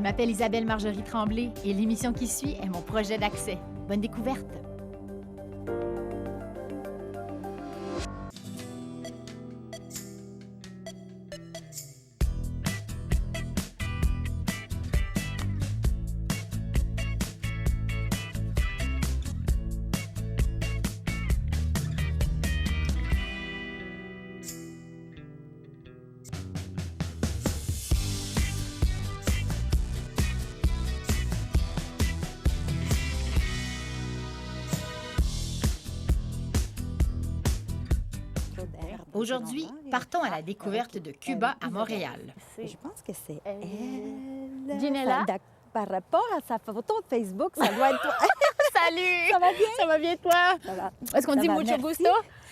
m'appelle Isabelle Marjorie Tremblay et l'émission qui suit est mon projet d'accès. Bonne découverte! Aujourd'hui, partons à la découverte de Cuba à Montréal. Je pense que c'est elle. Ginella? Par rapport à sa photo de Facebook, ça doit être toi. Salut! Ça va bien? Ça va bien, toi? Ça va. Est-ce qu'on Ça dit va, mucho merci. gusto?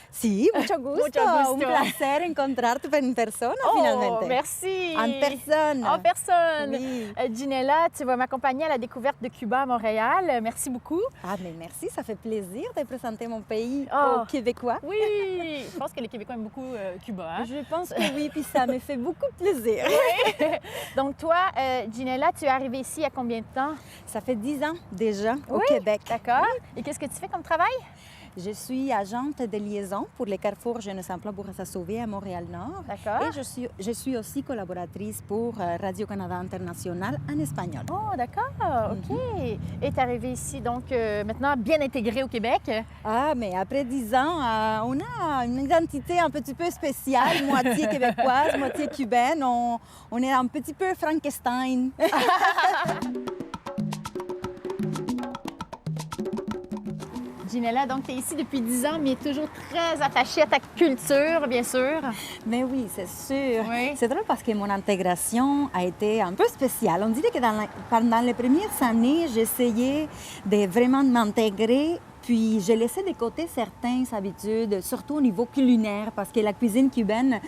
Sí, mucho gusto. Mucho gusto. Un placer encontrarte en persona, Oh, finalmente. merci! En personne. En personne! Oui. Ginella, tu vas m'accompagner à la découverte de Cuba à Montréal. Merci beaucoup. Ah, mais merci, ça fait plaisir de présenter mon pays Oh. aux Québécois. Oui! Je pense que les Québécois aiment beaucoup Cuba. Hein? Je pense que oui, puis ça me fait beaucoup plaisir. Donc, toi, Ginella, tu es arrivée ici il y a combien de temps? Ça fait 10 ans déjà au Oui, Québec. D'accord. Et qu'est-ce que tu fais comme travail? Je suis agente de liaison pour les Carrefour Jeunesse Emploi Bourassa Sauvé à Montréal-Nord. D'accord. Et je suis aussi collaboratrice pour Radio-Canada International en espagnol. Oh, d'accord. OK. Et tu es arrivée ici, donc, maintenant bien intégrée au Québec. Ah, mais après 10 ans, on a une identité un petit peu spéciale, moitié québécoise, moitié cubaine. On est un petit peu Frankenstein. Ginella, donc, tu es ici depuis 10 ans, mais toujours très attachée à ta culture, bien sûr. Mais oui, c'est sûr. Oui. C'est drôle parce que mon intégration a été un peu spéciale. On dirait que pendant les premières années, j'essayais de vraiment m'intégrer. Puis j'ai laissé de côté certaines habitudes, surtout au niveau culinaire, parce que la cuisine cubaine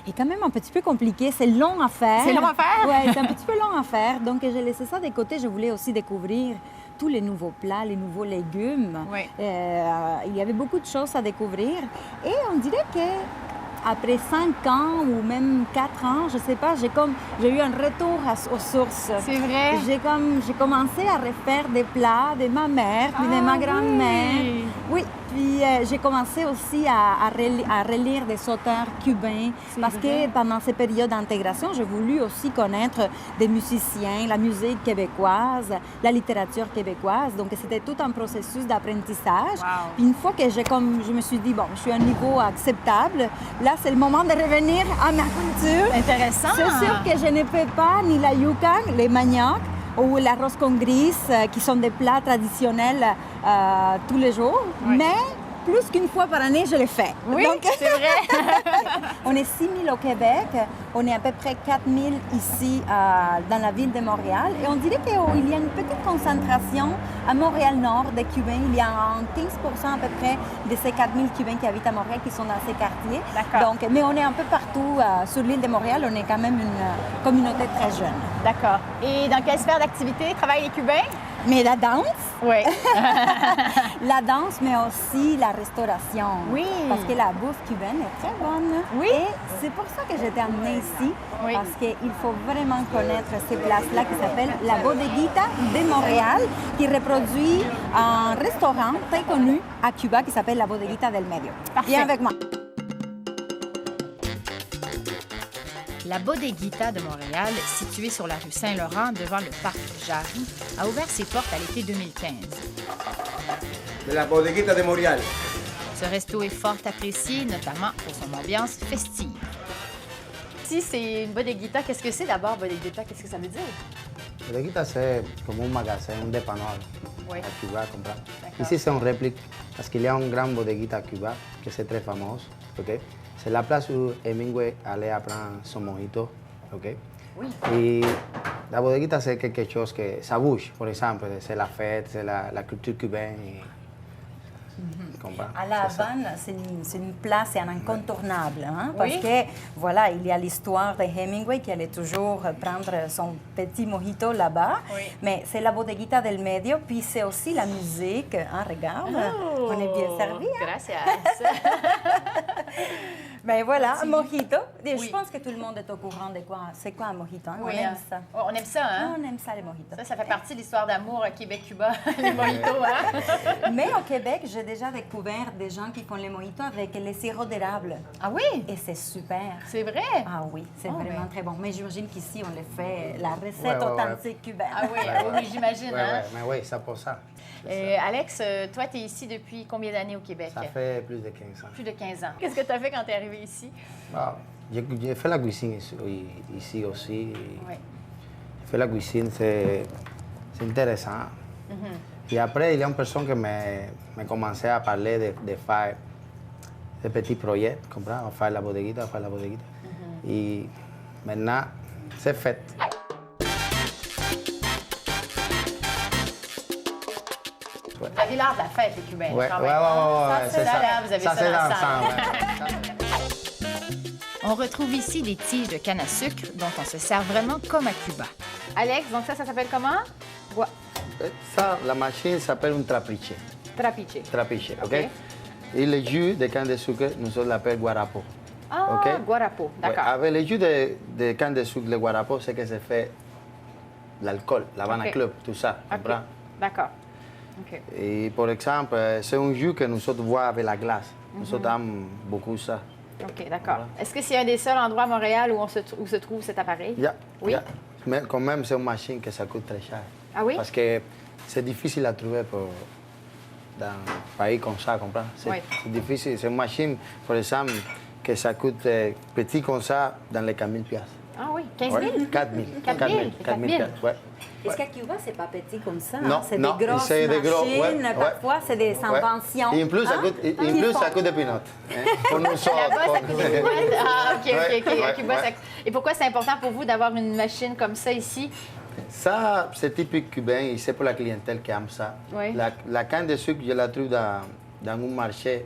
est quand même un petit peu compliquée. C'est long à faire. C'est long à faire? Oui, c'est un petit peu long à faire. Donc j'ai laissé ça de côté. Je voulais aussi découvrir tous les nouveaux plats, les nouveaux légumes. Oui. Il y avait beaucoup de choses à découvrir. Et on dirait que après 5 ans ou même 4 ans, je sais pas, j'ai eu un retour aux sources. C'est vrai? J'ai commencé à refaire des plats de ma mère puis de ma grand-mère. Oui, puis j'ai commencé aussi à relire des auteurs cubains parce que pendant ces périodes d'intégration, j'ai voulu aussi connaître des musiciens, la musique québécoise, la littérature québécoise. Donc c'était tout un processus d'apprentissage. Wow. Puis une fois que je me suis dit, bon, je suis à un niveau acceptable, là, c'est le moment de revenir à ma culture. Intéressant! C'est sûr que je ne fais pas ni la yuca, les maniocs, ou l'arroz con gris, qui sont des plats traditionnels tous les jours, Oui. mais plus qu'une fois par année, je les fais. Oui, Donc, c'est vrai. on est 6 000 au Québec, on est à peu près 4 000 ici dans la ville de Montréal, et on dirait qu'il y a une petite concentration à Montréal-Nord des Cubains. Il y a 15 à peu près de ces 4 000 Cubains qui habitent à Montréal qui sont dans ces quartiers. D'accord. Donc, mais on est un peu partout sur l'île de Montréal, on est quand même une communauté très jeune. D'accord. Et dans quelle sphère d'activité travaillent les Cubains? Mais la danse, Oui. la danse, mais aussi la restauration. Oui. Parce que la bouffe cubaine est très bonne. Oui. Et c'est pour ça que j'étais amenée ici. Oui. Parce qu'il faut vraiment connaître ces places-là qui s'appellent la Bodeguita de Montréal, qui reproduit un restaurant très connu à Cuba qui s'appelle la Bodeguita del Medio. Parfait. Viens avec moi. La Bodeguita de Montréal, située sur la rue Saint-Laurent devant le parc Jarry, a ouvert ses portes à l'été 2015. De la Bodeguita de Montréal. Ce resto est fort apprécié, notamment pour son ambiance festive. Si c'est une Bodeguita, qu'est-ce que c'est d'abord, Bodeguita? Qu'est-ce que ça veut dire? Bodeguita, c'est comme un magasin, un dépanneur Oui. à Cuba à comprar. D'accord. Ici, c'est une réplique parce qu'il y a une grande bodeguita à Cuba qui est très fameuse. Okay? C'est la place où Hemingway allait prendre son mojito. Okay? Oui. Et la bodeguita, c'est quelque chose que ça bouge, par exemple. C'est la fête, c'est la culture cubaine. Comprends? À La C'est ça. Havane, c'est une place, c'est un incontournable, hein? Parce Oui. que, voilà, il y a l'histoire de Hemingway qui allait toujours prendre son petit mojito là-bas. Oui. Mais c'est la Bodeguita del Medio, puis c'est aussi la musique. Hein, regarde, on est bien servi. Hein? Gracias. Ben voilà, un mojito. Oui. Je pense que tout le monde est au courant de quoi. C'est quoi un mojito? Hein? Oui, On aime ça. Oh, on aime ça, hein? On aime ça, les mojitos. Ça fait partie de l'histoire d'amour Québec-Cuba, les mojitos, hein? Mais au Québec, j'ai déjà découvert des gens qui font les mojitos avec les sirops d'érable. Ah oui? Et c'est super. C'est vrai? Ah oui, c'est Oh, vraiment ben. très bon. Mais j'imagine qu'ici, on le fait, la recette Ouais, ouais, ouais. authentique cubaine. Ah oui, oui, j'imagine, Ouais, hein? ouais, mais oui, c'est pour ça. Alex, toi, tu es ici depuis combien d'années au Québec? Ça fait plus de 15 ans. Plus de 15 ans. Qu'est-ce que tu as fait quand tu es arrivé ici? Bon, j'ai fait la cuisine ici aussi. Oui. J'ai fait la cuisine, c'est intéressant. Et après, il y a une personne qui me commençait à parler de faire des petits projets, comprends? Faire la bodeguita, faire la bodeguita. Et maintenant, c'est fait. Vous avez l'air de la fête, les Cubains, Ouais, quand ouais, même. ouais, c'est ça. Là, vous avez ça c'est dans la ensemble. On retrouve ici des tiges de canne à sucre dont on se sert vraiment comme à Cuba. Alex, donc ça s'appelle comment? Ça, la machine s'appelle un trapiche. Trapiche. Trapiche, OK? OK. Et le jus de canne de sucre, nous on l'appelle guarapo. Ah, OK? guarapo, d'accord. Ouais, avec le jus de canne de sucre, le guarapo, c'est que se fait l'alcool, la Havana OK. Club, tout ça, OK. comprends? D'accord. OK. Et par exemple, c'est un jus que nous autres boivons avec la glace. Nous autres aimons beaucoup ça. OK, d'accord. Voilà. Est-ce que c'est un des seuls endroits à Montréal où se trouve cet appareil? Yeah, Oui? yeah. Mais quand même, c'est une machine que ça coûte très cher. Ah oui? Parce que c'est difficile à trouver dans un pays comme ça, comprends? Oui. C'est difficile. C'est une machine, par exemple, que ça coûte petit comme ça dans les 4 000 piastres. Ah oui, 15 000? 4 000. 4 000. 4 000 piastres, ouais. Est-ce qu'à Cuba, c'est pas petit comme ça? Non, c'est non, des grosses c'est des gros, machines, ouais, ouais. parfois c'est des Ouais. inventions. Et en plus, hein, en qui plus font- ça coûte des pinottes. Hein, pour nous autres. Là-bas, ça pour- coûte des boîtes. Ah, OK, OK, OK. Ouais, À Cuba, ouais. ça- Et pourquoi c'est important pour vous d'avoir une machine comme ça ici? Ça, c'est typique cubain et c'est pour la clientèle qui aime ça. Oui. La canne de sucre, je la trouve dans un marché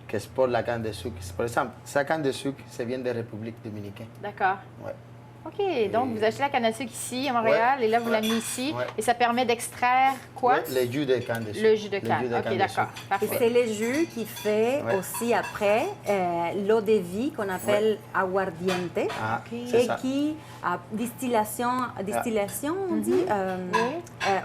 qui exporte la canne de sucre. Par exemple, sa canne de sucre, ça vient de République dominicaine. D'accord. Ouais. OK, donc vous achetez la canne à sucre ici, à Montréal, Ouais. et là, vous Ouais. l'amenez ici, Ouais. et ça permet d'extraire quoi? Ouais, le jus de canne de sucre. Le jus de canne. OK, de d'accord. sucre. Et Parfait. c'est le jus qui fait Ouais. aussi après l'eau de vie qu'on appelle aguardiente Ah, c'est et ça. qui, à distillation, on dit,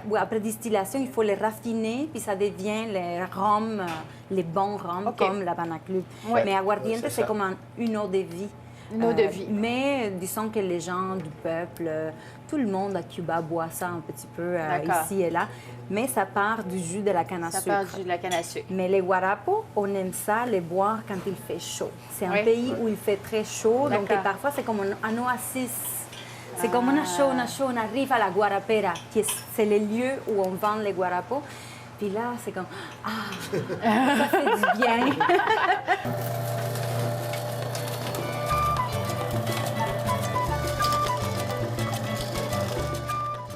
ou après distillation, il faut les raffiner puis ça devient les rhums, les bons rhums OK. comme la Havana Club. Ouais. Mais aguardiente, C'est c'est ça. comme une eau de vie. Une eau de vie. Mais disons que les gens du peuple, tout le monde à Cuba boit ça un petit peu D'accord. ici et là, mais ça part du jus de la canne à Ça sucre. part du jus de la canne à sucre. Mais les guarapos, on aime ça les boire quand il fait chaud. C'est un Oui. pays où il fait très chaud, donc D'accord. parfois c'est comme un oasis. C'est comme on a chaud, on arrive à la guarapera, c'est le lieu où on vend les guarapos. Puis là, c'est comme, ça fait du bien.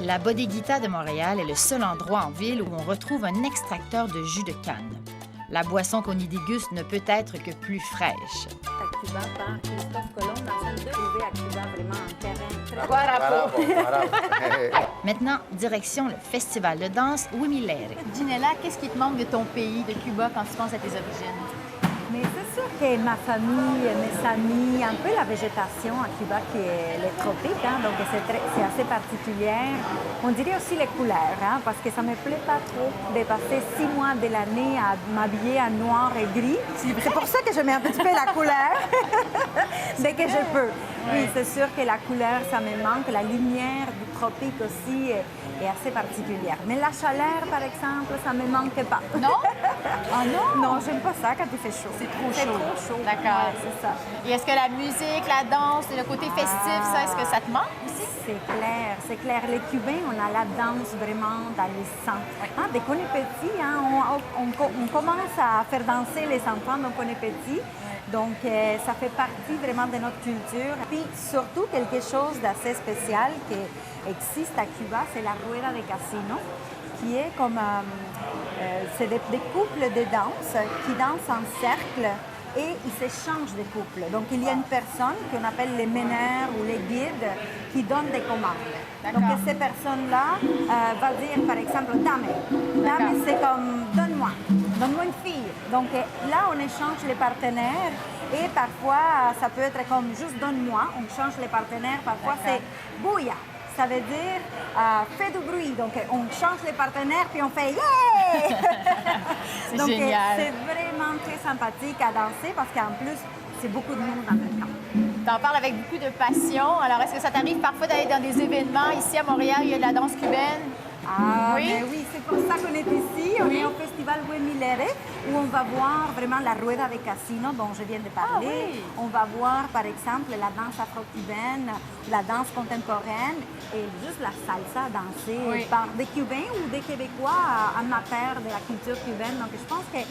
La Bodeguita de Montréal est le seul endroit en ville où on retrouve un extracteur de jus de canne. La boisson qu'on y déguste ne peut être que plus fraîche. À Cuba, par Christophe Colomb, dans un trouvé à Cuba vraiment un terrain très... Guarapo, guarapo. Maintenant, direction le festival de danse Wimilere. Ginella, qu'est-ce qui te manque de ton pays, de Cuba, quand tu penses à tes origines? Mais c'est sûr que ma famille, mes amis, un peu la végétation à Cuba qui est les tropiques, hein, donc c'est assez particulière. On dirait aussi les couleurs, hein, parce que ça ne me plaît pas trop de passer 6 mois de l'année à m'habiller en noir et gris. C'est pour ça que je mets un petit peu la couleur dès que je peux. Oui, c'est sûr que la couleur, ça me manque. La lumière du tropique aussi est assez particulière. Mais la chaleur, par exemple, ça ne me manque pas. Non? Ah non? Non, j'aime pas ça quand il fait chaud. C'est trop C'est chaud. trop chaud. D'accord. Ouais, c'est ça. Et est-ce que la musique, la danse, le côté festif, ça, est-ce que ça te manque aussi? C'est clair, c'est clair. Les Cubains, on a la danse vraiment dans le sang. Hein, dès qu'on est petit, hein, on commence à faire danser les enfants donc on est petit. Donc, ça fait partie vraiment de notre culture. Puis, surtout, quelque chose d'assez spécial qui existe à Cuba, c'est la rueda de casino, qui est comme... c'est des couples de danse qui dansent en cercle et ils s'échangent de couples. Donc, il y a une personne qu'on appelle les meneurs ou les guides qui donnent des commandes. Donc, ces personnes-là vont dire, par exemple, dame. Dame, c'est comme, donne-moi une fille. Donc, là, on échange les partenaires Et parfois, ça peut être comme juste donne-moi, on change les partenaires. Parfois, c'est bouilla. Ça veut dire fais du bruit. Donc, on change les partenaires puis on fait yeah! C'est Donc, génial. c'est vraiment très sympathique à danser parce qu'en plus, c'est beaucoup de monde en même temps. Tu en parles avec beaucoup de passion. Alors, est-ce que ça t'arrive parfois d'aller dans des événements? Ici à Montréal, il y a de la danse cubaine. Ah, Oui? ben oui, c'est pour ça qu'on est ici. On est au festival Huemilere où on va voir vraiment la rueda de casino dont je viens de parler. Ah, oui. On va voir par exemple la danse afro-cubaine, la danse contemporaine et juste la salsa dansée Oui. par des Cubains ou des Québécois amateurs de la culture cubaine. Donc je pense que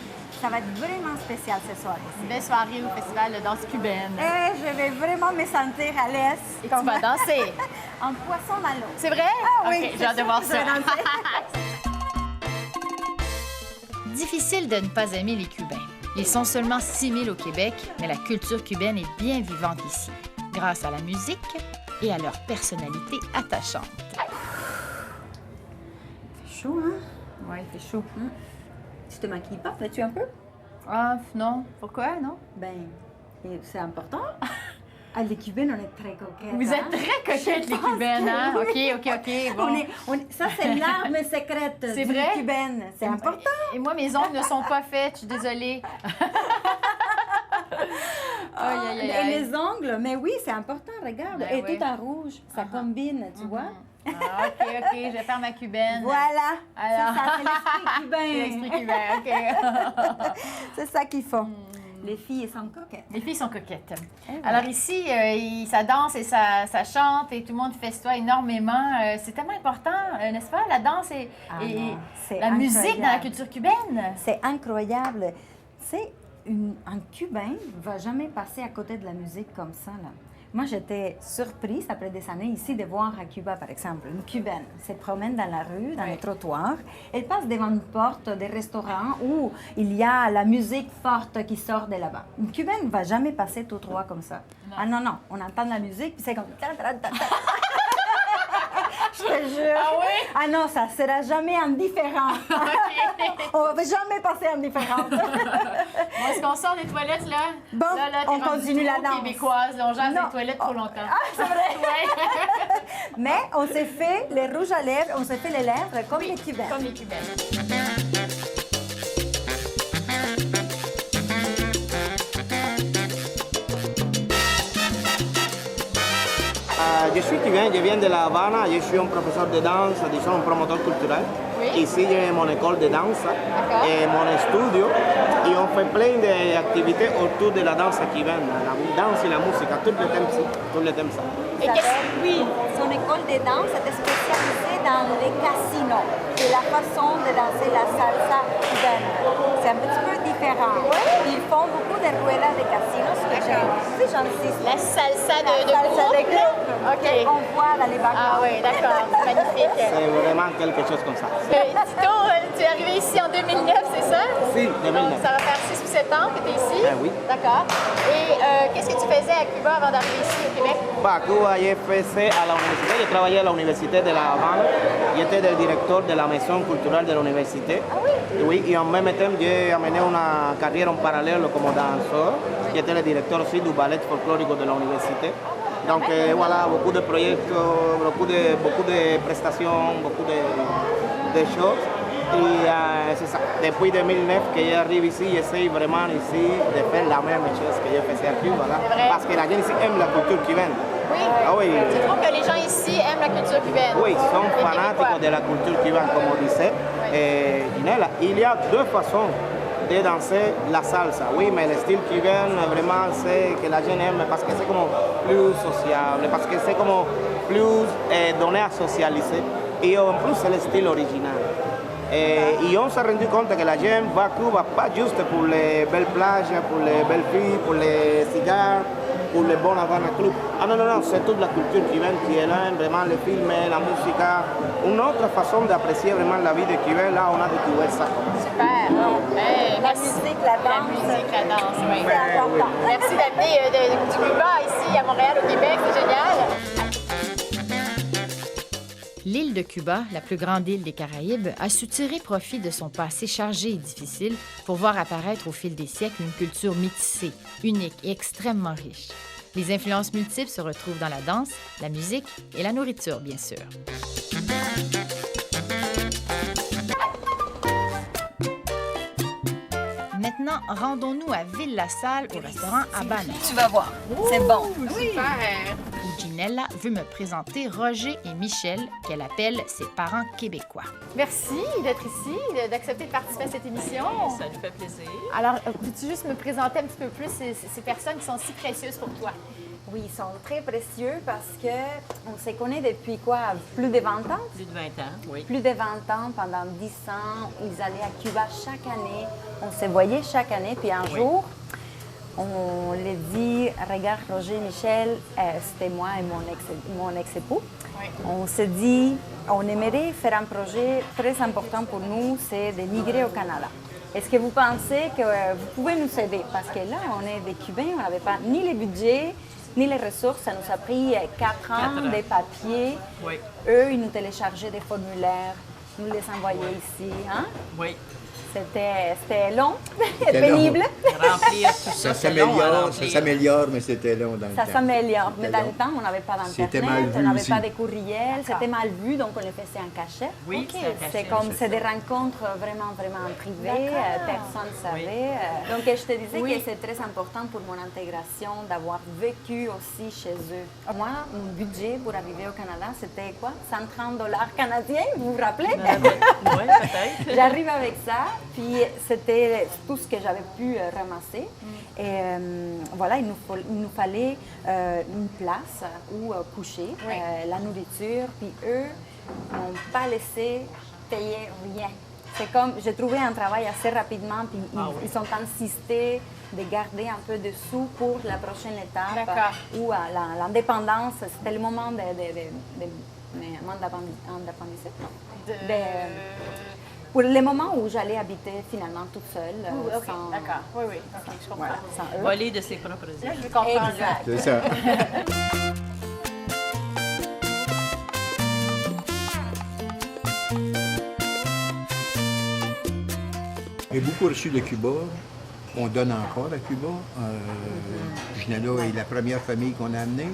ça va être vraiment spécial ce soir ici. Une belle soirée au festival de danse cubaine. Et je vais vraiment me sentir à l'aise. Et tu vas danser. Un poisson dans l'eau. C'est vrai? Ah oui, OK, c'est j'ai hâte de sûr voir que je ça. vais danser. Difficile de ne pas aimer les Cubains. Ils sont seulement 6 000 au Québec, mais la culture cubaine est bien vivante ici, grâce à la musique et à leur personnalité attachante. C'est chaud, hein? Oui, c'est chaud. Tu te maquilles pas, fais-tu un peu? Ah, non. Pourquoi, non? Ben, et c'est important. Ah, les Cubaines, on est très coquettes. Vous êtes très coquettes, les Cubaines, hein? Oui. OK, bon. Ça, c'est l'arme secrète C'est d'une vrai? Cubaine. C'est important. Et moi, mes ongles ne sont pas faits, je suis désolée. Aïe, aïe, aïe, Et aïe. les ongles, mais oui, c'est important, regarde. Ben Et oui. tout en rouge, ça combine, tu vois. Ah, OK, je vais faire ma cubaine. Voilà, Alors. c'est ça, c'est l'esprit C'est cubain. l'esprit cubain, OK. C'est ça qu'ils font. Les filles sont coquettes. Les filles sont coquettes. ouais. Alors ici, ça danse et ça chante et tout le monde festoie énormément. C'est tellement important, n'est-ce pas, la danse et, Ah et non, c'est la musique dans la incroyable. culture cubaine. C'est incroyable. C'est un Cubain ne va jamais passer à côté de la musique comme ça, là. Moi, j'étais surprise après des années ici de voir à Cuba, par exemple, une Cubaine se promène dans la rue, dans Oui. les trottoirs. Elle passe devant une porte des restaurants où il y a la musique forte qui sort de là-bas. Une Cubaine ne va jamais passer tout droit comme ça. Non. Ah non, non, on entend la musique, puis c'est comme... Je te jure. Ah oui? Ah non, ça sera jamais indifférent. On va jamais passer indifférente. Bon, est-ce qu'on sort des toilettes, là? Bon, là, t'es on rendue continue la trop danse. québécoise, là, on jase Non. des toilettes trop longtemps. Ah, c'est vrai. Ouais. Mais on s'est fait les rouges à lèvres, on s'est fait les lèvres comme les Cubains. Comme les Cubaines. Je suis cubain, je viens de La Habana, je suis un professeur de danse, disons un promoteur culturel. Oui. Ici, j'ai mon école de danse D'accord. et mon studio. Et on fait plein d'activités autour de la danse cubaine, la danse et la musique, tous les thèmes. Tous les thèmes. Et qu'est-ce Oui, son école de danse est spécialisée dans les casinos et la façon de danser la salsa cubaine. C'est un petit peu différent. Ils font beaucoup de ruedas de casinos, ce que j'insiste. La salsa de salsa groupe, de là? groupe. OK. On voit dans les backgrounds. Ah oui, d'accord, c'est magnifique. C'est vraiment quelque chose comme ça. Tito, tu es arrivé ici en 2009, c'est ça? Si, Donc, 2009. ça va faire 6 ou 7 ans que tu es ici? Oui. D'accord. Et qu'est-ce que tu faisais à Cuba avant d'arriver ici au Québec? À Cuba, j'ai fait à la université, j'ai travaillé à la Université de La Habana, j'étais le directeur de la maison culturelle de l'université. Ah oui? Oui, et en même temps, j'ai amené une carrière en parallèle comme danseur. J'étais le directeur aussi du ballet folklorique de l'université. Donc voilà, beaucoup de projets, beaucoup de prestations, beaucoup de choses. Et c'est ça. Depuis 2009 que j'arrive ici, j'essaie vraiment ici de faire la même chose que je faisais à Cuba. Là, C'est vrai. parce que la gente ici aime la culture cubaine. Oui. Ah oui. Tu trouves que les gens ici aiment la culture cubaine? Oui, sont Les fanáticos Québécois. de la culture cubaine, comme on disait. Et Ginela, il y a deux façons de danser la salsa. Oui, mais le style cubain, vraiment, c'est que la gente aime parce que c'est comme plus sociable, parce que c'est comme plus donné à socialiser. Et en plus, c'est le style original. Et on s'est rendu compte que la gente va à Cuba pas juste pour les belles plages, pour les belles filles, pour les cigares, pour les bons Havana Club. Ah non, non, non, c'est toute la culture cubaine qui est là, vraiment les films, la musique. Une autre façon d'apprécier vraiment la vie de Cuba, là, on a découvert ça. Super. Hey, La merci. musique, la La danse. musique, la danse, oui. C'est important. Merci d'amener du Cuba ici à Montréal, au Québec, c'est génial. L'île de Cuba, la plus grande île des Caraïbes, a su tirer profit de son passé chargé et difficile pour voir apparaître au fil des siècles une culture métissée, unique et extrêmement riche. Les influences multiples se retrouvent dans la danse, la musique et la nourriture, bien sûr. Maintenant, rendons-nous à Ville-la-Salle au restaurant Habanos. Tu vas voir, c'est bon. Où Ginella veut me présenter Roger et Michel, qu'elle appelle ses parents québécois. Merci d'être ici, d'accepter de participer à cette émission. Ça nous fait plaisir. Alors, peux-tu juste me présenter un petit peu plus ces personnes qui sont si précieuses pour toi? Oui, ils sont très précieux parce que on se connaît depuis quoi? Plus de 20 ans? Plus de 20 ans, oui. Plus de 20 ans, pendant 10 ans, ils allaient à Cuba chaque année. On se voyait chaque année, puis un jour, on les dit, regarde Roger, Michel, c'était moi et mon ex-époux. Oui. On se dit, on aimerait faire un projet très important pour nous, c'est de migrer au Canada. Est-ce que vous pensez que vous pouvez nous aider? Parce que là, on est des Cubains, on n'avait pas ni les budgets, ni les ressources. Ça nous a pris 4 ans, des papiers. Oui. Eux, ils nous téléchargeaient des formulaires, nous les envoyaient ici. Hein? Oui. C'était long, C'était pénible. Remplir tout ça. Ça c'est long à s'améliore, remplir. mais c'était long dans le temps. Ça s'améliore. Mais C'était dans long. le temps, on n'avait pas C'était mal d'Internet, on vu n'avait aussi. pas de courriels, D'accord. c'était mal vu, donc on le faisait en cachette. Oui, OK. c'est un cachet. C'est comme, c'est des rencontres vraiment, vraiment privées, D'accord. personne ne Oui. savait. Donc, je te disais Oui. que c'est très important pour mon intégration d'avoir vécu aussi chez eux. Moi, mon budget pour arriver au Canada, c'était quoi? 130 $ canadiens, vous vous rappelez? Oui, peut-être. J'arrive avec ça, puis c'était tout ce que j'avais pu ramasser. Et voilà, il nous fallait une place où coucher, Oui. la nourriture, puis eux n'ont pas laissé payer rien. C'est comme, j'ai trouvé un travail assez rapidement, puis ils ont insisté de garder un peu de sous pour la prochaine étape, D'accord. où l'indépendance, c'était le moment d'indépendancer. Pour le moment où j'allais habiter finalement toute seule, OK, sans, d'accord. Oui, oui. OK, je comprends. voilà, sans eux. Voler de ses propres Là, ailes. je comprends. Exact. C'est ça. J'ai beaucoup reçu de Cuba. On donne encore à Cuba. Ginella est la première famille qu'on a amenée.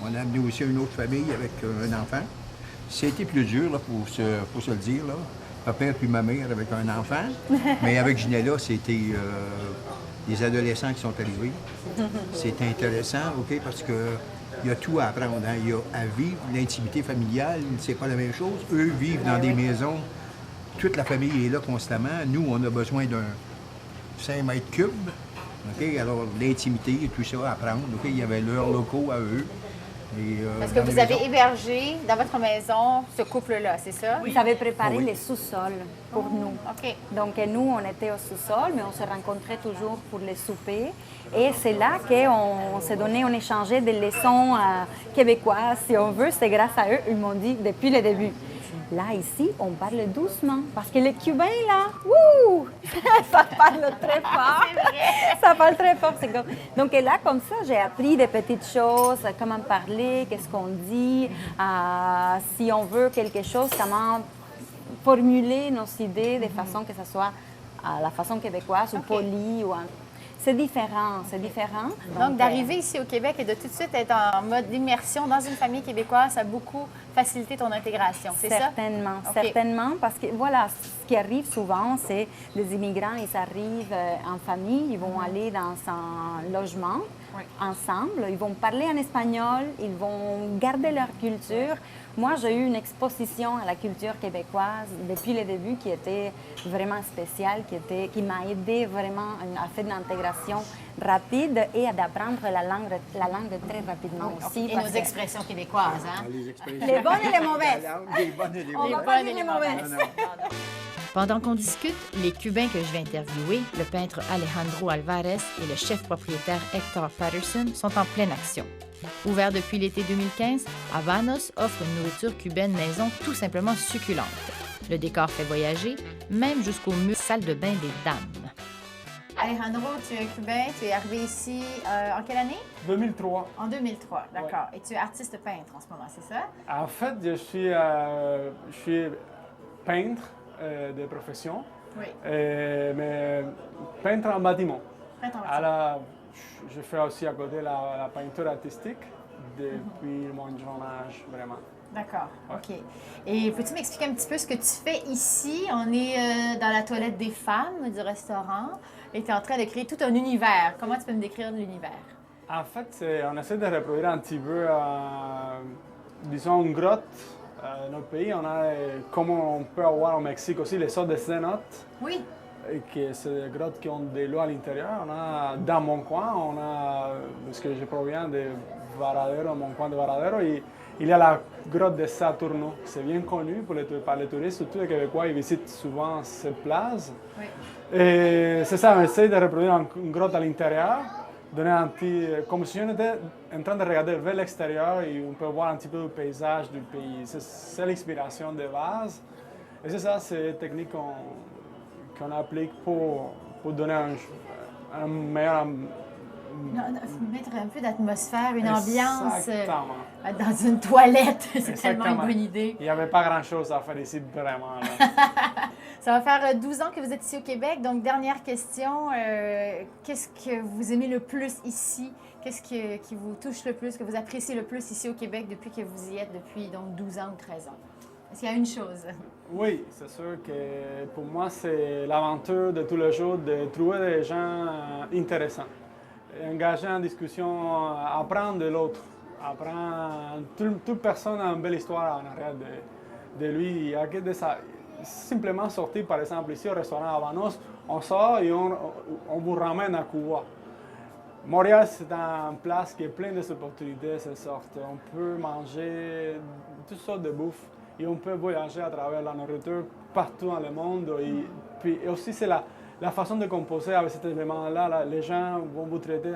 On a amené aussi une autre famille avec un enfant. C'était plus dur, là, faut se le dire. Là. Papa puis ma mère avec un enfant. Mais avec Ginella, c'était des adolescents qui sont arrivés. C'est intéressant, OK, parce que il y a tout à apprendre. Hein. Il y a à vivre l'intimité familiale, c'est pas la même chose. Eux vivent dans des maisons. Toute la famille est là constamment. Nous, on a besoin d'un 5 mètres cubes. OK? Alors, l'intimité et tout ça à apprendre. OK? Il y avait leurs locaux à eux. Et, Parce que dans vous les avez maisons. hébergé dans votre maison ce couple-là, c'est ça? Ils avaient préparé Oui. les sous-sols pour nous. OK. Donc nous, on était au sous-sol, mais on se rencontrait toujours pour les soupers. Et c'est là qu'on s'est donné, on échangeait des leçons québécoises, si on veut. C'est grâce à eux, ils m'ont dit depuis le début. Là, ici, on parle doucement. Parce que les Cubains, là, wouh, ça parle très fort. Ça parle très fort. C'est comme... Donc là, comme ça, j'ai appris des petites choses, comment parler, qu'est-ce qu'on dit, si on veut quelque chose, comment formuler nos idées de façon que ce soit à la façon québécoise ou polie. C'est différent, c'est différent. Donc, d'arriver ici au Québec et de tout de suite être en mode d'immersion dans une famille québécoise, ça a beaucoup facilité ton intégration, c'est ça? Certainement, OK. certainement, parce que voilà, ce qui arrive souvent, c'est les immigrants, ils arrivent en famille, ils vont aller dans un logement Oui. ensemble, ils vont parler en espagnol, ils vont garder leur culture. Moi, j'ai eu une exposition à la culture québécoise depuis le début qui était vraiment spéciale, qui m'a aidé vraiment à faire une intégration rapide et à apprendre la langue très rapidement aussi. Et parce nos que- expressions québécoises, hein? Les expressions. Les bonnes et les mauvaises. Les bonnes et les On va mauvaises. pas dire les mauvaises. Non, non. Pendant qu'on discute, les Cubains que je vais interviewer, le peintre Alejandro Alvarez et le chef propriétaire Hector Patterson, sont en pleine action. Ouvert depuis l'été 2015, Habanos offre une nourriture cubaine maison tout simplement succulente. Le décor fait voyager, même jusqu'au mur salle de bain des dames. Alejandro, tu es cubain, tu es arrivé ici en quelle année? 2003. En 2003, d'accord. Et tu es artiste peintre en ce moment, c'est ça? En fait, je suis peintre de profession, Oui. mais peintre en bâtiment. Peintre en bâtiment. Je fais aussi à côté la peinture artistique depuis mon jeune âge, vraiment. D'accord, Ouais. OK. Et peux-tu m'expliquer un petit peu ce que tu fais ici? On est dans la toilette des femmes du restaurant et tu es en train de créer tout un univers. Comment tu peux me décrire l'univers? En fait, on essaie de reproduire un petit peu, disons, une grotte. Dans notre pays, on a, comme on peut avoir au Mexique aussi, les sortes de cénotes. Oui. Que c'est des grottes qui ont de l'eau à l'intérieur. On a, dans mon coin, parce que je proviens de Varadero, mon coin de Varadero, il y a la grotte de Saturno. C'est bien connu par les touristes, surtout les Québécois, ils visitent souvent cette place. Oui. Et c'est ça, on essaie de reproduire une grotte à l'intérieur, donner un petit, comme si on était en train de regarder vers l'extérieur et on peut voir un petit peu le paysage du pays. C'est l'inspiration de base. Et c'est ça, c'est une technique qu'on applique pour donner un meilleur... Mettre un peu d'atmosphère, une ambiance Exactement. dans une toilette. C'est tellement une Exactement. bonne idée. Il n'y avait pas grand-chose à faire ici, vraiment. Là. Ça va faire 12 ans que vous êtes ici au Québec. Donc, dernière question. Qu'est-ce que vous aimez le plus ici? Qu'est-ce qui vous touche le plus, que vous appréciez le plus ici au Québec depuis que vous y êtes depuis donc 12 ans ou 13 ans? Est-ce qu'il y a une chose? Oui, c'est sûr que pour moi, c'est l'aventure de tous les jours de trouver des gens intéressants. Engager en discussion, apprendre de l'autre. Toute personne a une belle histoire en arrière de lui. Il y a que de ça. Simplement sortir, par exemple, ici au restaurant Habanos, on sort et on vous ramène à Cuba. Montréal, c'est une place qui est pleine d'opportunités, cette sorte. On peut manger toutes sortes de bouffe et on peut voyager à travers la nourriture partout dans le monde. Et aussi, c'est la façon de composer avec cet élément-là. Les gens vont vous traiter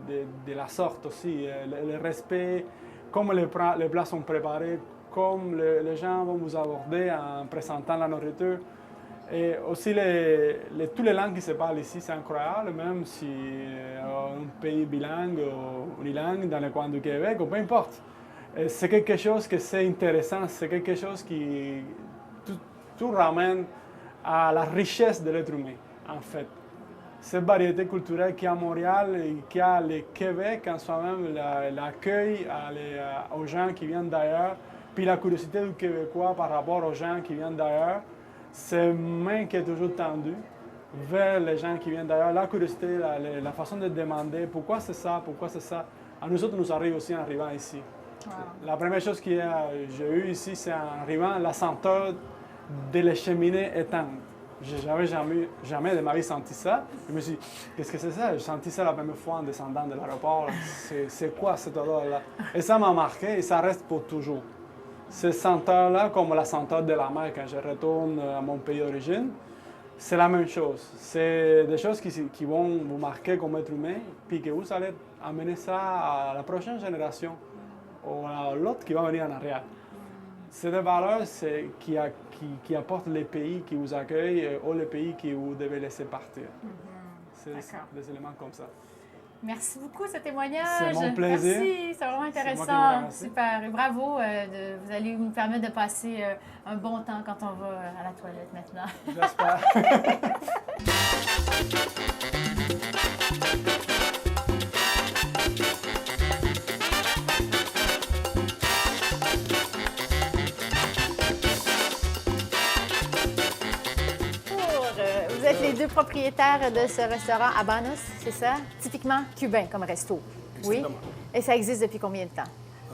de la sorte aussi. Le respect, comme les plats sont préparés, comme les gens vont vous aborder en présentant la nourriture. Et aussi, toutes les langues qui se parlent ici, c'est incroyable, même si un pays bilingue ou unilingue dans le coin du Québec, ou peu importe. C'est quelque chose que c'est intéressant, c'est quelque chose qui tout ramène à la richesse de l'être humain, en fait. Cette variété culturelle qu'il y a à Montréal et qu'il y a le Québec en soi-même, l'accueil aux gens qui viennent d'ailleurs, puis la curiosité du Québécois par rapport aux gens qui viennent d'ailleurs, c'est une main qui est toujours tendue vers les gens qui viennent d'ailleurs. La curiosité, la façon de demander pourquoi c'est ça, à nous autres, nous arrive aussi en arrivant ici. Wow. La première chose que j'ai eue ici, c'est en arrivant, la senteur de les cheminées éteintes. Je n'avais jamais de ma vie senti ça. Je me suis dit, qu'est-ce que c'est ça? J'ai senti ça la première fois en descendant de l'aéroport. C'est quoi cette odeur-là? Et ça m'a marqué et ça reste pour toujours. Cette senteur-là, comme la senteur de la mer quand je retourne à mon pays d'origine, c'est la même chose. C'est des choses qui vont vous marquer comme être humain, puis que vous allez amener ça à la prochaine génération ou à l'autre qui va venir en arrière. C'est des valeurs qui apportent les pays qui vous accueillent ou les pays qui vous devez laisser partir. C'est des éléments comme ça. Merci beaucoup ce témoignage. C'est mon plaisir. Merci, c'est vraiment intéressant. Super. Et bravo. Vous allez nous permettre de passer un bon temps quand on va à la toilette maintenant. J'espère. Vous êtes les deux propriétaires de ce restaurant Habanos, c'est ça? Typiquement cubain comme resto. Oui. Et ça existe depuis combien de temps?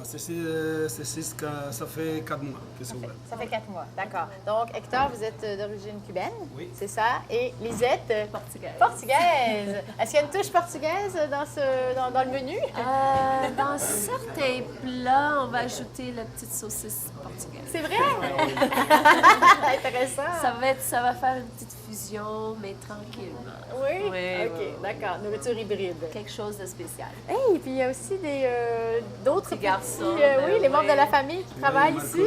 Ça fait 4 mois que c'est ouvert. Ça fait 4 mois, d'accord. Donc, Hector, vous êtes d'origine cubaine, oui. C'est ça? Et Lisette? Portugaise. Portugaise. Est-ce qu'il y a une touche portugaise dans le menu? Dans certains plats, on va ajouter la petite saucisse portugaise. C'est vrai? Intéressant. Ça va faire une petite fusion, mais tranquillement. Oui? OK, d'accord. Nourriture hybride. Quelque chose de spécial. Hey, et puis il y a aussi d'autres petits garçons. Oui, les membres de la famille qui travaillent ici.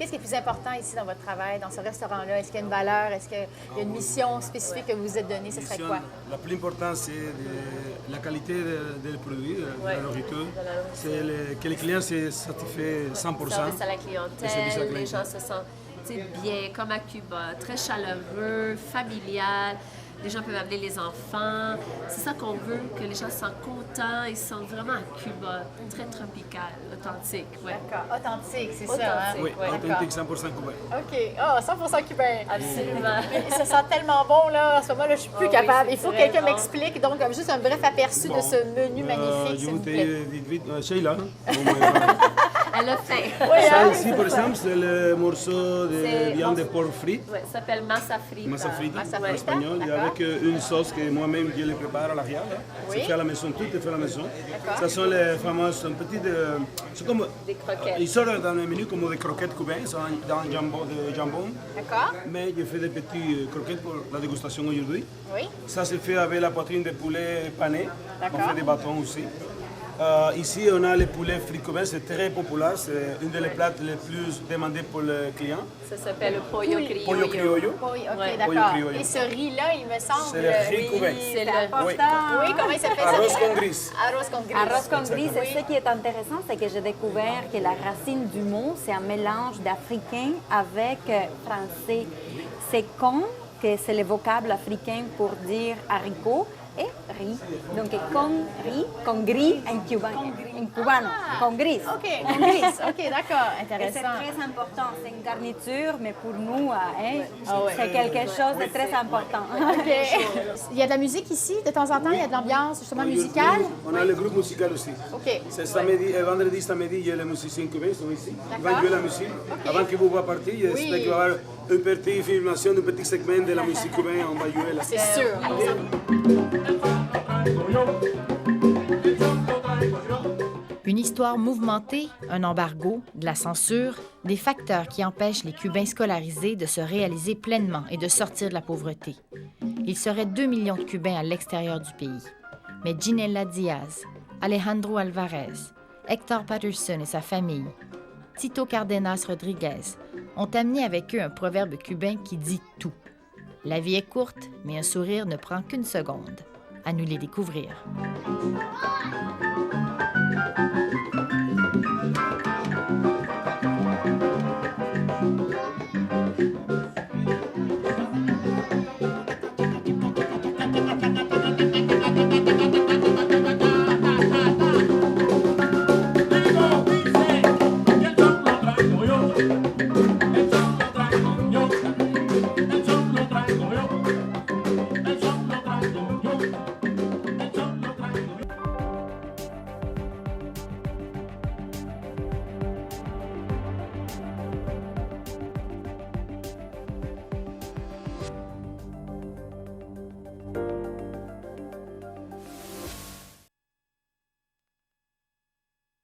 Qu'est-ce qui est plus important ici dans votre travail, dans ce restaurant-là? Est-ce qu'il y a une valeur? Est-ce qu'il y a une mission spécifique que vous vous êtes donnée? Ce serait quoi? La plus importante, c'est la qualité des produits, de la nourriture. C'est que les clients se satisfaits 100%. Service à la clientèle, les gens se sentent bien, comme à Cuba, très chaleureux, familial. Les gens peuvent amener les enfants. C'est ça qu'on veut, que les gens se sentent contents. Ils se sentent vraiment à Cuba, très tropical, authentique. Ouais. D'accord, authentique, c'est ça, hein? Oui, Ouais, authentique, 100% cubain. OK. Ah, 100% cubain. Absolument. Ça sent tellement bon, là. En ce moment, là, je suis plus capable. oui, Il faut que c'est quelqu'un très bon. m'explique. Donc, juste un bref aperçu de ce menu magnifique, Je s'il vous vous plaît. dis vite, Sheila. Elle a faim. Ça ici, par exemple, c'est le morceau de viande de porc frite. Ouais, ça s'appelle massa frita. Massa frita, Massa en frita, espagnol, et d'accord. avec une sauce que moi-même je le prépare à l'arrière. C'est fait à la maison, tout est fait à la maison. Ça sont les fameuses petites. C'est comme. Des croquettes. Ils sortent dans le menu comme des croquettes cubaines, sont dans le jambon. D'accord? Mais je fais des petites croquettes pour la dégustation aujourd'hui. Oui. Ça se fait avec la poitrine de poulet pané. D'accord. On fait des bâtons aussi. Ici, on a le poulet frit cubain, c'est très populaire. C'est une des plats les plus demandés pour les clients. Ça s'appelle le pollo criollo. Pollo criollo. Oui, OK, Ouais. d'accord. Pollo criollo. Et ce riz-là, il me semble... C'est le riz cubain. C'est le Important. Oui, comment il s'appelle ça? Arroz con gris. Arroz con gris. Arroz con gris, c'est ce qui est intéressant, c'est que j'ai découvert que la racine du mot, c'est un mélange d'africain avec français. C'est con, que c'est le vocable africain pour dire haricot, et riz. Donc, con gris en cubain. En cubano, con gris. OK, con gris. OK, d'accord. Et c'est Intéressant. très important. C'est une garniture, mais pour nous, hein, ouais. c'est quelque chose de très important. OK. Il y a de la musique ici, de temps en temps? Il y a de l'ambiance, justement, musicale? On a le groupe musical aussi. OK. C'est samedi, vendredi, samedi, il y a les musiciens cubains sont ici. Ils vont jouer la musique. Avant que vous voyez partir, j'espère qu'il va y avoir une petite filmation, un petit segment de la musique cubaine. On va jouer là. C'est sûr. Une histoire mouvementée, un embargo, de la censure, des facteurs qui empêchent les Cubains scolarisés de se réaliser pleinement et de sortir de la pauvreté. Il serait 2 millions de Cubains à l'extérieur du pays. Mais Ginella Diaz, Alejandro Alvarez, Hector Patterson et sa famille, Tito Cardenas Rodriguez ont amené avec eux un proverbe cubain qui dit tout. La vie est courte, mais un sourire ne prend qu'une seconde. À nous les découvrir.